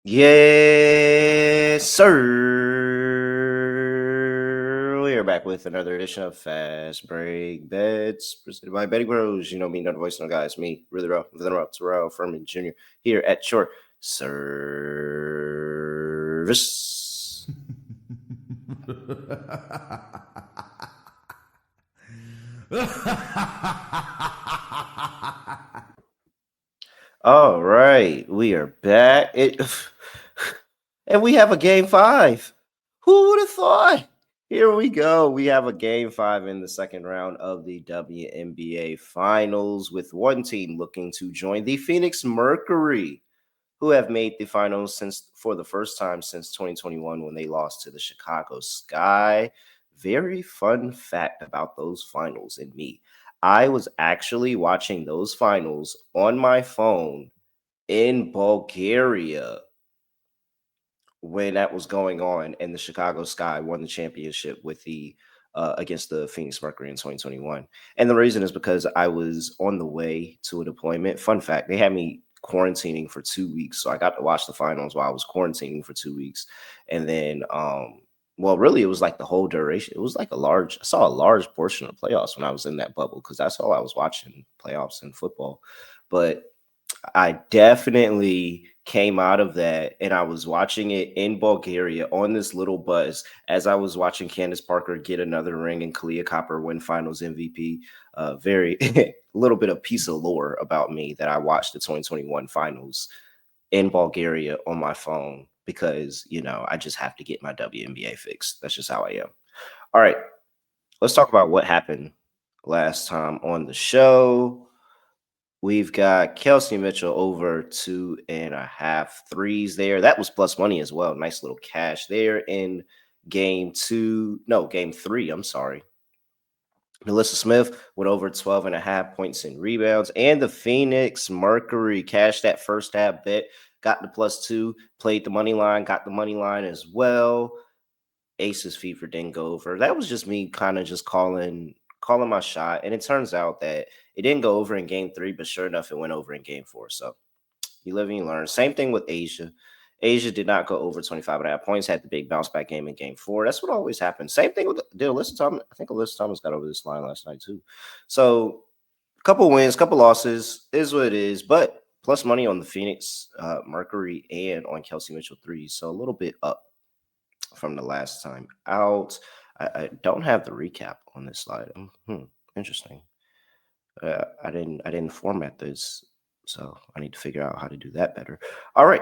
Yes, sir. We are back with another edition of Fast Break Bets presented by BettingPros. You know me, not voice, no guys. Me, really rough, Terrell Furman Jr. here at your service. All right, we are back. And we have a game 5. Who would have thought? Here we go. We have a game 5 in the second round of the WNBA Finals, with one team looking to join the Phoenix Mercury, who have made the finals for the first time since 2021 when they lost to the Chicago Sky. Very fun fact about those finals and me. I was actually watching those finals on my phone in Bulgaria when that was going on, and the Chicago Sky won the championship with the against the Phoenix Mercury in 2021. And the reason is because I was on the way to a deployment. Fun fact, they had me quarantining for 2 weeks, so I got to watch the finals while I was quarantining for 2 weeks. And then well, really, it was like the whole duration. It was like I saw a large portion of playoffs when I was in that bubble, because that's all I was watching, playoffs and football. But I definitely came out of that, and I was watching it in Bulgaria on this little bus as I was watching Candace Parker get another ring and Kalia Copper win Finals MVP. Very little bit of piece of lore about me that I watched the 2021 Finals in Bulgaria on my phone because, I just have to get my WNBA fixed. That's just how I am. All right, let's talk about what happened last time on the show. We've got Kelsey Mitchell over 2.5 threes there. That was plus money as well. Nice little cash there in game 3. I'm sorry. Melissa Smith with over 12.5 points and rebounds. And the Phoenix Mercury cashed that first half bet, got the +2, played the money line, got the money line as well. Aces fever didn't go over. That was just me kind of just calling my shot. And it turns out that it didn't go over in game 3, but sure enough, it went over in game 4. So you live and you learn. Same thing with Asia. Asia did not go over 25.5 points, had the big bounce back game in game 4. That's what always happens. Same thing with Alyssa Thomas. I think Alyssa Thomas got over this line last night too. So couple wins, couple losses is what it is, but plus money on the Phoenix Mercury and on Kelsey Mitchell threes. So a little bit up from the last time out. I don't have the recap on this slide. Interesting. I didn't format this, so I need to figure out how to do that better. All right,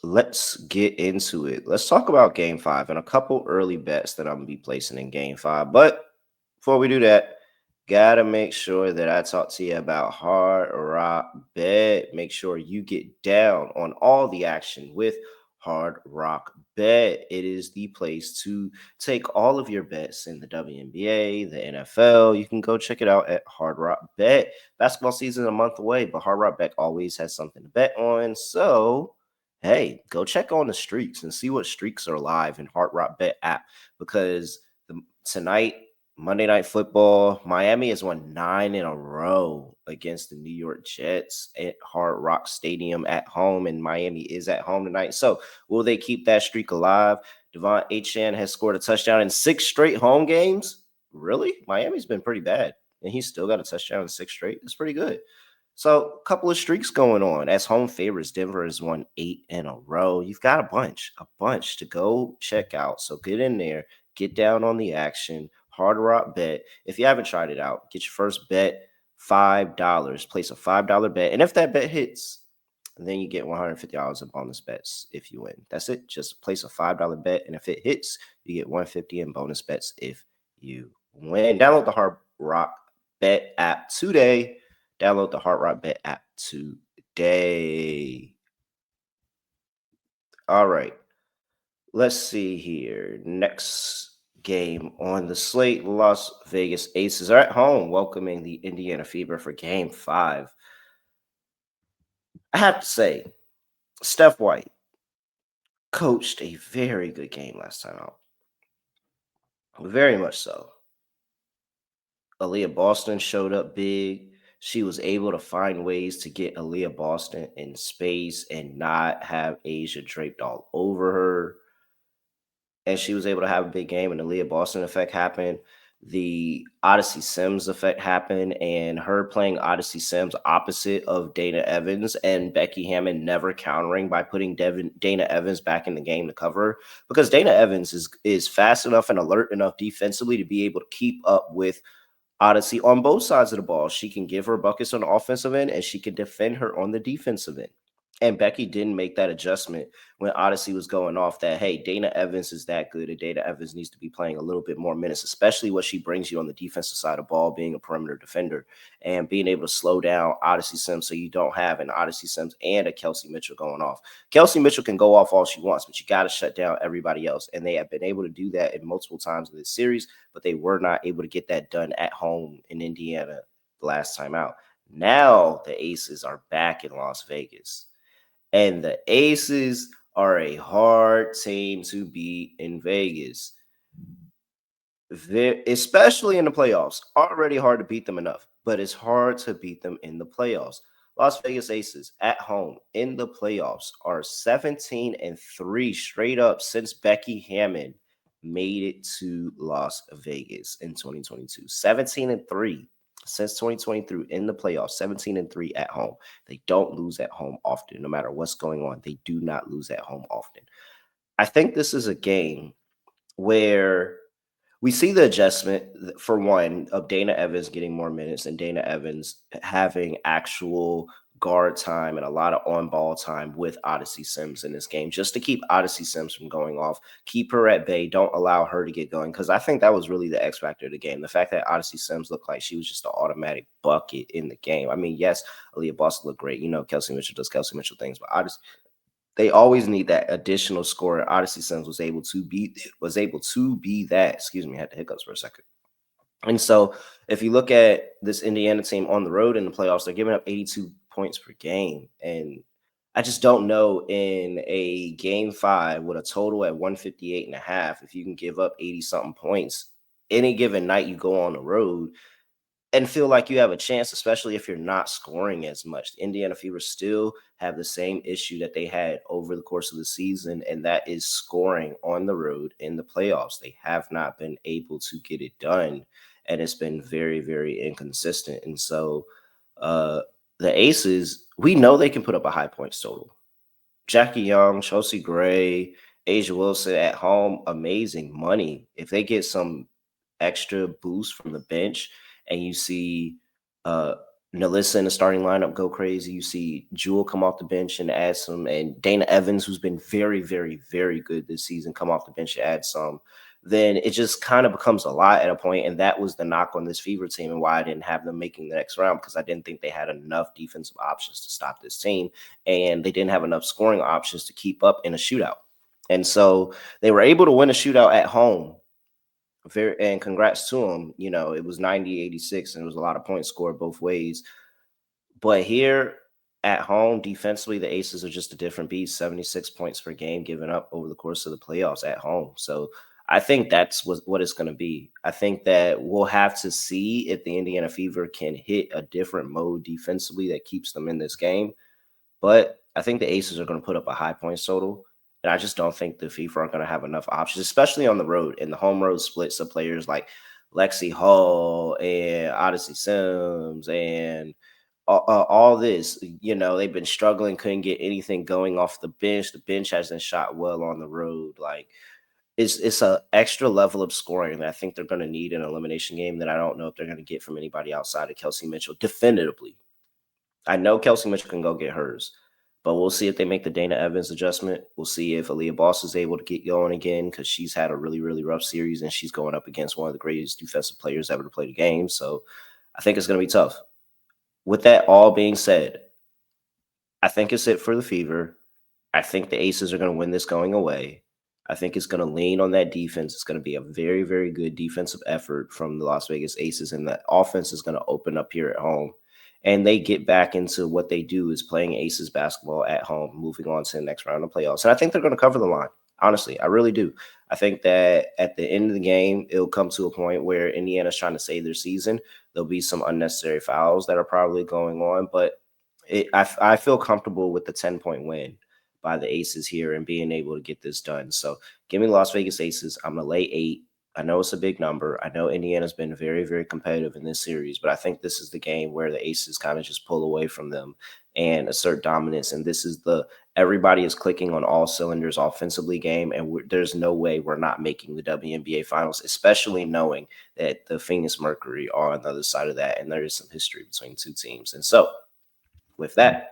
let's get into it. Let's talk about Game 5 and a couple early bets that I'm gonna be placing in Game 5. But before we do that, gotta make sure that I talk to you about Hard Rock Bet. Make sure you get down on all the action with Hard Rock Bet. It is the place to take all of your bets in the WNBA, the NFL. You can go check it out at Hard Rock Bet. Basketball season is a month away, but Hard Rock Bet always has something to bet on. So, hey, go check on the streaks and see what streaks are live in Hard Rock Bet app, because tonight, Monday Night Football, Miami has won 9 in a row against the New York Jets at Hard Rock Stadium at home, and Miami is at home tonight. So will they keep that streak alive? Devon Achane has scored a touchdown in 6 straight home games. Really? Miami's been pretty bad, and he's still got a touchdown in 6 straight. That's pretty good. So a couple of streaks going on. As home favorites, Denver has won 8 in a row. You've got a bunch to go check out. So get in there, get down on the action. Hard Rock Bet. If you haven't tried it out, get your first bet $5. Place a $5 bet, and if that bet hits, then you get $150 in bonus bets if you win. That's it. Just place a $5 bet, and if it hits, you get $150 in bonus bets if you win. Download the Hard Rock Bet app today. Download the Hard Rock Bet app today. All right. Let's see here. Next game on the slate, Las Vegas Aces are at home welcoming the Indiana Fever for Game 5. I have to say, Steph White coached a very good game last time out. Very much so. Aliyah Boston showed up big. She was able to find ways to get Aliyah Boston in space and not have Asia draped all over her. And she was able to have a big game, and the Aliyah Boston effect happened. The Odyssey Sims effect happened, and her playing Odyssey Sims opposite of Dana Evans and Becky Hammon never countering by putting Dana Evans back in the game to cover, because Dana Evans is fast enough and alert enough defensively to be able to keep up with Odyssey on both sides of the ball. She can give her buckets on the offensive end, and she can defend her on the defensive end. And Becky didn't make that adjustment when Odyssey was going off that, hey, Dana Evans is that good, and Dana Evans needs to be playing a little bit more minutes, especially what she brings you on the defensive side of ball, being a perimeter defender and being able to slow down Odyssey Sims so you don't have an Odyssey Sims and a Kelsey Mitchell going off. Kelsey Mitchell can go off all she wants, but you got to shut down everybody else. And they have been able to do that in multiple times in this series, but they were not able to get that done at home in Indiana the last time out. Now the Aces are back in Las Vegas. And the Aces are a hard team to beat in Vegas, especially in the playoffs. Already hard to beat them enough, but it's hard to beat them in the playoffs. Las Vegas Aces at home in the playoffs are 17-3 straight up since Becky Hammon made it to Las Vegas in 2022. 17-3 since 2023 in the playoffs, 17-3 at home. They don't lose at home often, no matter what's going on. They do not lose at home often. I think this is a game where we see the adjustment, for one, of Dana Evans getting more minutes and Dana Evans having actual guard time and a lot of on-ball time with Odyssey Sims in this game, just to keep Odyssey Sims from going off, keep her at bay, don't allow her to get going, because I think that was really the X factor of the game. The fact that Odyssey Sims looked like she was just an automatic bucket in the game. I mean, yes, Aliyah Boston looked great. You know, Kelsey Mitchell does Kelsey Mitchell things, but Odyssey, they always need that additional score. Odyssey Sims was able to be that. Excuse me, I had the hiccups for a second. And so if you look at this Indiana team on the road in the playoffs, they're giving up 82 points per game. And I just don't know, in a game 5 with a total at 158.5, if you can give up 80 something points any given night you go on the road and feel like you have a chance, especially if you're not scoring as much. The Indiana Fever still have the same issue that they had over the course of the season, and that is scoring on the road in the playoffs. They have not been able to get it done, and it's been very, very inconsistent. And so the Aces, we know they can put up a high points total. Jackie Young, Chelsea Gray, Asia Wilson at home, amazing money. If they get some extra boost from the bench and you see uh Nalissa in the starting lineup go crazy, you see Jewel come off the bench and add some, and Dana Evans, who's been very, very, very good this season, come off the bench and add some, then it just kind of becomes a lot at a point. And that was the knock on this Fever team and why I didn't have them making the next round, because I didn't think they had enough defensive options to stop this team, and they didn't have enough scoring options to keep up in a shootout. And so they were able to win a shootout at home. And congrats to them. You know, it was 90-86, and it was a lot of points scored both ways. But here at home, defensively, the Aces are just a different beast. 76 points per game given up over the course of the playoffs at home. So I think that's what it's going to be. I think that we'll have to see if the Indiana Fever can hit a different mode defensively that keeps them in this game. But I think the Aces are going to put up a high points total. And I just don't think the FIFA are going to have enough options, especially on the road. In the home road splits of players like Lexi Hall and Odyssey Sims and all this, you know, they've been struggling, couldn't get anything going off the bench. The bench hasn't shot well on the road. Like, it's an extra level of scoring that I think they're going to need in an elimination game that I don't know if they're going to get from anybody outside of Kelsey Mitchell definitively. I know Kelsey Mitchell can go get hers, but we'll see if they make the Dana Evans adjustment. We'll see if Aliyah Boston is able to get going again, because she's had a really, really rough series, and she's going up against one of the greatest defensive players ever to play the game. So I think it's going to be tough. With that all being said, I think it's it for the Fever. I think the Aces are going to win this going away. I think it's going to lean on that defense. It's going to be a very, very good defensive effort from the Las Vegas Aces, and the offense is going to open up here at home. And they get back into what they do, is playing Aces basketball at home, moving on to the next round of playoffs. And I think they're going to cover the line. Honestly, I really do. I think that at the end of the game, it'll come to a point where Indiana's trying to save their season, There'll be some unnecessary fouls that are probably going on, but I feel comfortable with the 10-point win by the Aces here and being able to get this done. So give me Las Vegas Aces. I'm going to lay 8. I know it's a big number. I know Indiana's been very, very competitive in this series, but I think this is the game where the Aces kind of just pull away from them and assert dominance. And this is the everybody is clicking on all cylinders offensively game, and there's no way we're not making the WNBA Finals, especially knowing that the Phoenix Mercury are on the other side of that, and there is some history between two teams. And so, with that,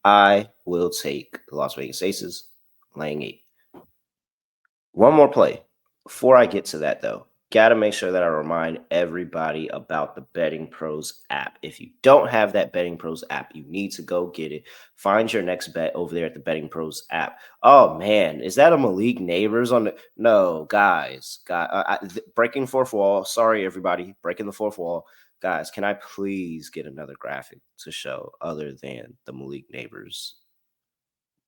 I will take the Las Vegas Aces laying 8. One more play. Before I get to that, though, got to make sure that I remind everybody about the Betting Pros app. If you don't have that Betting Pros app, you need to go get it. Find your next bet over there at the Betting Pros app. Oh, man, is that a Malik Neighbors on the? No, guys, breaking fourth wall. Sorry, everybody, breaking the fourth wall. Guys, can I please get another graphic to show other than the Malik Neighbors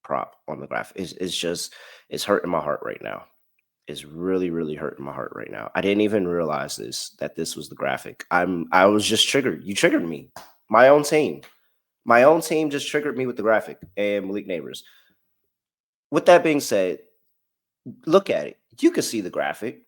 prop on the graphic? It's hurting my heart right now. Is really, really hurting my heart right now. I didn't even realize that this was the graphic. I was just triggered. You triggered me. My own team just triggered me with the graphic and Malik Neighbors. With that being said, look at it. You can see the graphic.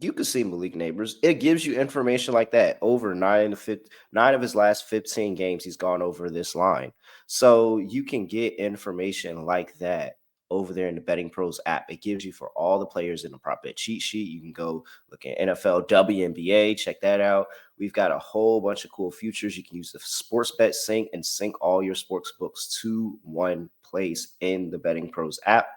You can see Malik Neighbors. It gives you information like that. Over 9 of his last 15 games, he's gone over this line. So you can get information like that over there in the Betting Pros app. It gives you for all the players in the prop bet cheat sheet. You can go look at NFL, WNBA, check that out. We've got a whole bunch of cool futures. You can use the sports bet sync and sync all your sports books to one place in the Betting Pros app.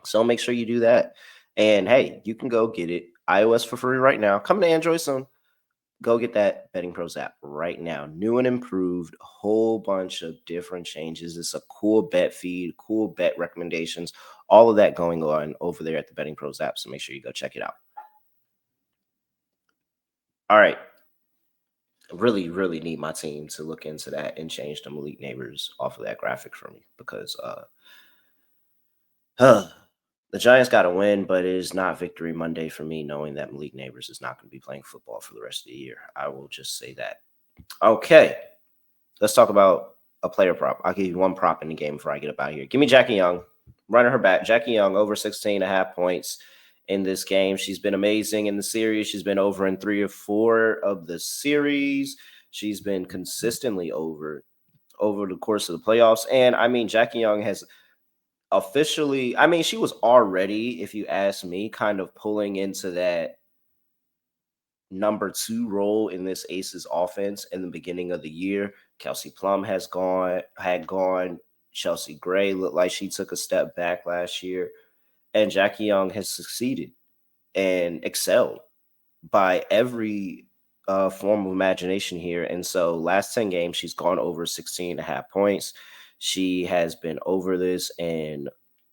So make sure you do that. And hey, you can go get it. iOS for free right now. Coming to Android soon. Go get that Betting Pros app right now. New and improved, a whole bunch of different changes. It's a cool bet feed, cool bet recommendations, all of that going on over there at the Betting Pros app. So make sure you go check it out. All right. Really, really need my team to look into that and change the Malik Neighbors off of that graphic for me because the Giants got to win, but it is not Victory Monday for me, knowing that Malik Neighbors is not going to be playing football for the rest of the year. I will just say that. Okay, let's talk about a player prop. I'll give you one prop in the game before I get up out of here. Give me Jackie Young, running her back. Jackie Young over 16.5 points in this game. She's been amazing in the series. She's been over in 3 or 4 of the series. She's been consistently over the course of the playoffs. And I mean, Jackie Young has officially, I mean, she was already, if you ask me, kind of pulling into that number 2 role in this Aces offense in the beginning of the year. Kelsey Plum had gone. Chelsea Gray looked like she took a step back last year. And Jackie Young has succeeded and excelled by every form of imagination here. And so last 10 games, she's gone over 16.5 points. She has been over this, and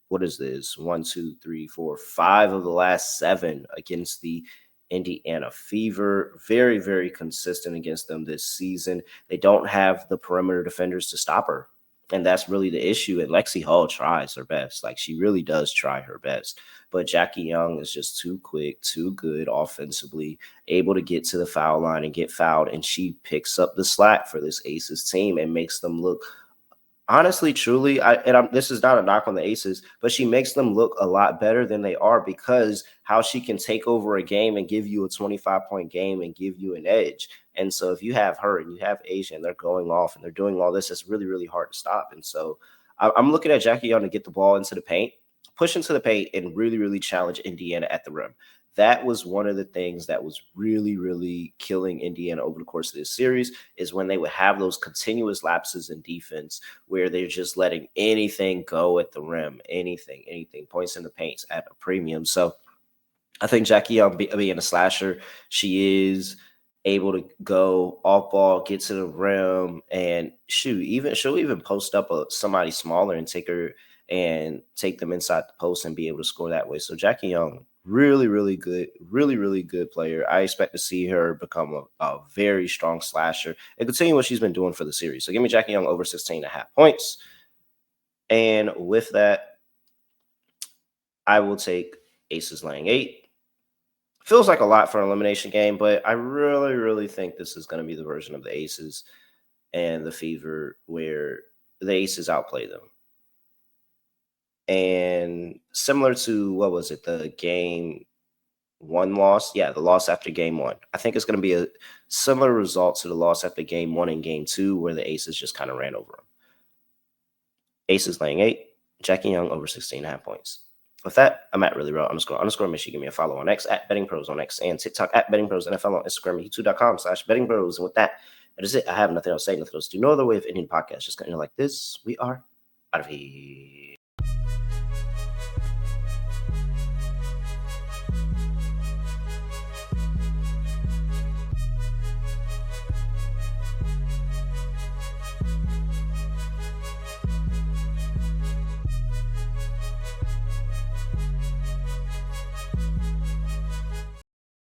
what is this? 1, 2, 3, 4, 5 of the last 7 against the Indiana Fever. Very, very consistent against them this season. They don't have the perimeter defenders to stop her. And that's really the issue. And Lexi Hall tries her best. Like, she really does try her best. But Jackie Young is just too quick, too good offensively, able to get to the foul line and get fouled. And she picks up the slack for this Aces team and makes them look, honestly, truly, this is not a knock on the Aces, but she makes them look a lot better than they are because how she can take over a game and give you a 25-point game and give you an edge. And so if you have her and you have Asia and they're going off and they're doing all this, it's really, really hard to stop. And so I'm looking at Jackie Young to get the ball into the paint, push into the paint, and really, really challenge Indiana at the rim. That was one of the things that was really, really killing Indiana over the course of this series is when they would have those continuous lapses in defense where they're just letting anything go at the rim, anything, points in the paints at a premium. So I think Jackie Young being a slasher, she is able to go off ball, get to the rim, and she'll even post up somebody smaller and take them inside the post and be able to score that way. So Jackie Young, really, really good, really, really good player. I expect to see her become a very strong slasher and continue what she's been doing for the series. So give me Jackie Young over 16.5 points. And with that, I will take Aces laying 8. Feels like a lot for an elimination game, but I really, really think this is going to be the version of the Aces and the Fever where the Aces outplay them. And similar to, what was it, the game one loss? Yeah, the loss after game one. I think it's going to be a similar result to the loss after game one and game two, where the Aces just kind of ran over them. Aces laying 8, Jackie Young over 16.5 points. With that, I'm at reallyreal __ Michigan. Give me a follow on X at BettingPros on X and TikTok at BettingPros NFL on Instagram and YouTube.com/BettingPros. And with that, that is it. I have nothing else to say, nothing else to do. No other way of ending the podcast. Just kind of like this. We are out of here.